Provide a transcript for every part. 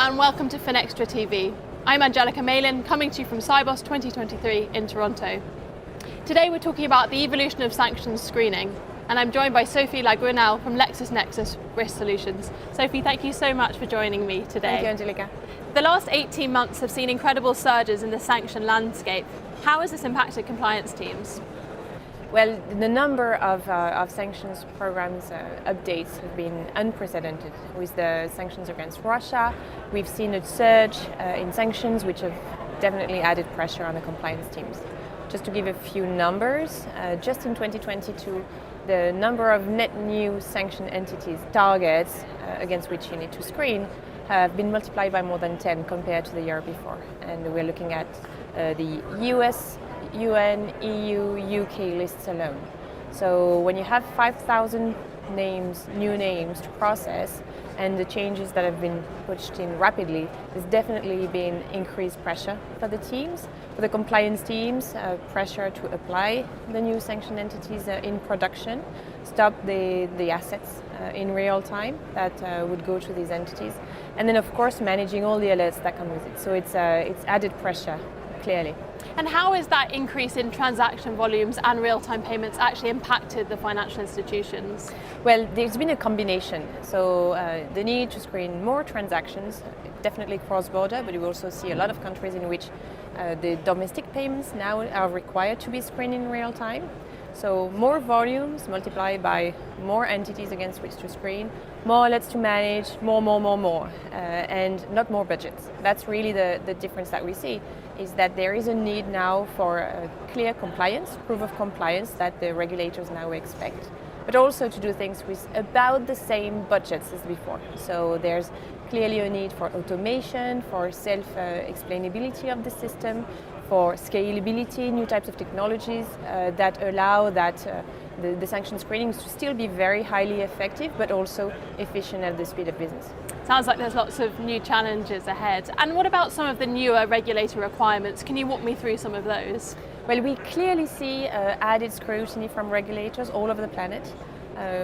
and welcome to Finextra TV. I'm Angelica Malin, coming to you from Sibos 2023 in Toronto. Today we're talking about the evolution of sanctions screening, and I'm joined by Sophie Lagouanelle from LexisNexis Risk Solutions. Sophie, thank you so much for joining me today. Thank you, Angelica. The last 18 months have seen incredible surges in the sanction landscape. How has this impacted compliance teams? Well, the number of sanctions programs updates have been unprecedented. With the sanctions against Russia, we've seen a surge in sanctions, which have definitely added pressure on the compliance teams. Just to give a few numbers, just in 2022, the number of net new sanction entities targets against which you need to screen have been multiplied by more than 10 compared to the year before. And we're looking at the US, UN, EU, UK lists alone. So when you have 5,000 new names to process, and the changes that have been pushed in rapidly, there's definitely been increased pressure for the teams, for the compliance teams, pressure to apply the new sanction entities in production, stop the assets in real time that would go to these entities, and then of course managing all the alerts that come with it. So it's added pressure, clearly. And how has that increase in transaction volumes and real-time payments actually impacted the financial institutions? Well, there's been a combination. So the need to screen more transactions, definitely cross-border, but we also see a lot of countries in which the domestic payments now are required to be screened in real time. So more volumes multiplied by more entities against which to screen, more alerts to manage, more, and not more budgets. That's really the difference that we see, is that there is a need now for a clear compliance, proof of compliance that the regulators now expect, but also to do things with about the same budgets as before. So there's clearly a need for automation, for self-explainability of the system, for scalability, new types of technologies that allow the sanction screenings to still be very highly effective, but also efficient at the speed of business. Sounds like there's lots of new challenges ahead. And what about some of the newer regulatory requirements? Can you walk me through some of those? Well, we clearly see added scrutiny from regulators all over the planet.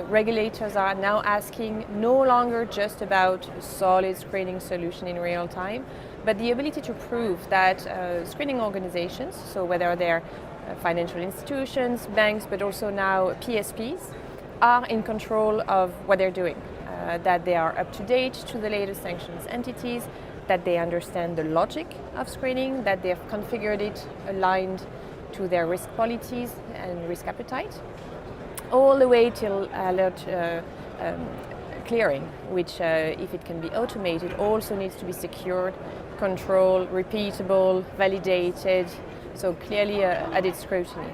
Regulators are now asking no longer just about a solid screening solution in real time, but the ability to prove that screening organizations, so whether they're financial institutions, banks, but also now PSPs, are in control of what they're doing, that they are up to date to the latest sanctions entities, that they understand the logic of screening, that they have configured it aligned to their risk policies and risk appetite, all the way till alert clearing, which if it can be automated also needs to be secured, controlled, repeatable, validated, so clearly added scrutiny.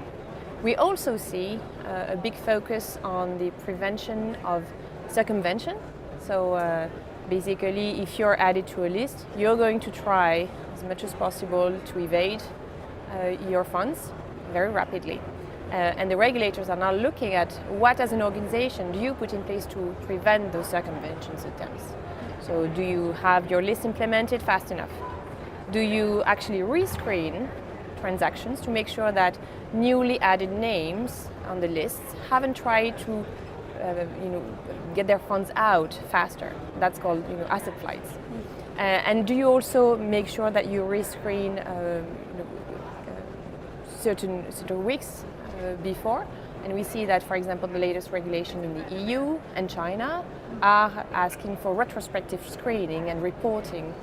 We also see a big focus on the prevention of circumvention. So basically, if you're added to a list, you're going to try as much as possible to evade your funds very rapidly. And the regulators are now looking at what, as an organization, do you put in place to prevent those circumvention attempts. So do you have your list implemented fast enough? Do you actually rescreen transactions to make sure that newly added names on the lists haven't tried to get their funds out faster? That's called asset flights. And do you also make sure that you rescreen certain weeks before? And we see that, for example, the latest regulation in the EU and China are asking for retrospective screening and reporting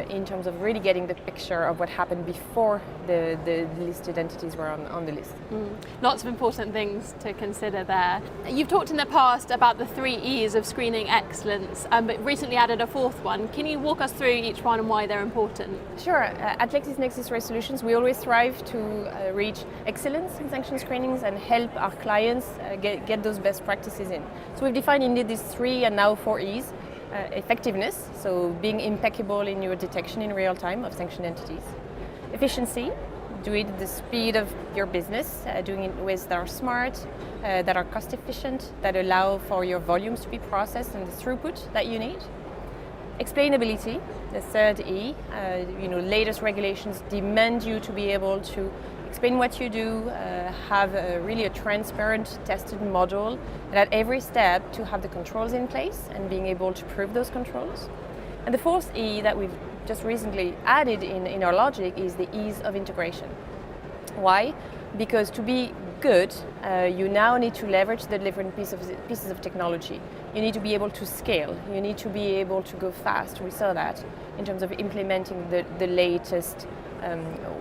in terms of really getting the picture of what happened before the listed entities were on the list. Lots of important things to consider there. You've talked in the past about the 3 E's of screening excellence, but recently added a 4th one. Can you walk us through each one and why they're important? Sure. At LexisNexis Risk Solutions, we always strive to reach excellence in sanction screenings and help our clients get those best practices in. So we've defined indeed these 3 and now 4 E's. Effectiveness, so being impeccable in your detection in real time of sanctioned entities. Efficiency, do it at the speed of your business, doing it in ways that are smart, that are cost efficient, that allow for your volumes to be processed and the throughput that you need. Explainability, the 3rd E, latest regulations demand you to be able to explain what you do, have really a transparent, tested model, and at every step to have the controls in place and being able to prove those controls. And the fourth E that we've just recently added in our logic is the ease of integration. Why? Because to be good, you now need to leverage the different pieces of technology. You need to be able to scale. You need to be able to go fast. We saw that in terms of implementing the latest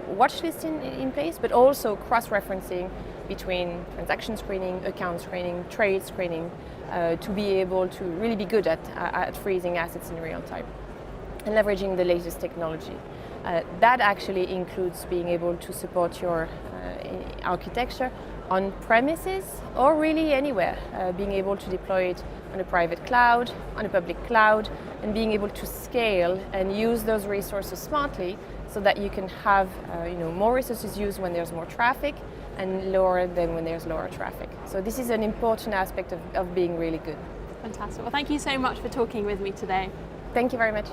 watch list in place, but also cross-referencing between transaction screening, account screening, trade screening, to be able to really be good at freezing assets in real time and leveraging the latest technology. That actually includes being able to support your architecture on premises or really anywhere, being able to deploy it on a private cloud, on a public cloud, and being able to scale and use those resources smartly so that you can have more resources used when there's more traffic and lower than when there's lower traffic. So this is an important aspect of being really good. Fantastic. Well, thank you so much for talking with me today. Thank you very much.